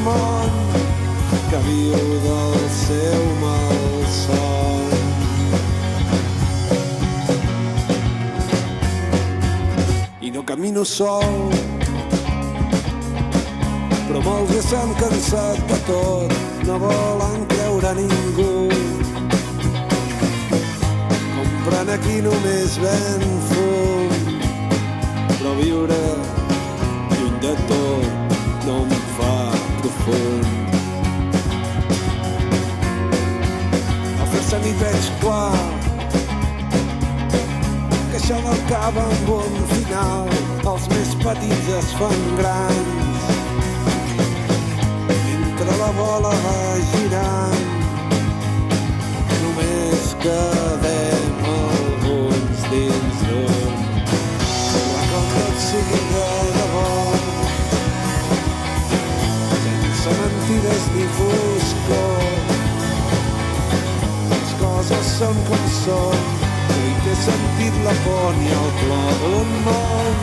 món que viu del seu malson. I no camino sol, però molts ja s'han cansat de tot, no volen creure a ningú. Compren aquí només ven fum, però viure lluny de tot no em fa profund. Al fer-se nit veig clar que això no acaba amb un final, els més petits es fan grans mentre la bola va girant. Només quedem alguns dins d'un, sembla com tot sigui de debò, sense mentides ni foscor. Les coses són com són, no hi té sentit la por ni el plor d'un món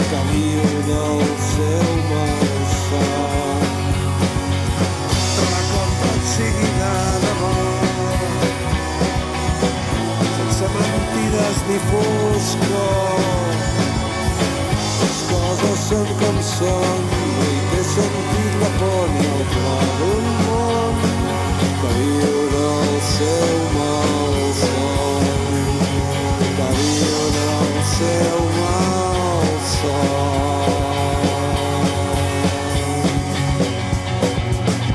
que viu del seu malson. Com tot sigui de debò, sense mentides ni foscor. Les coses són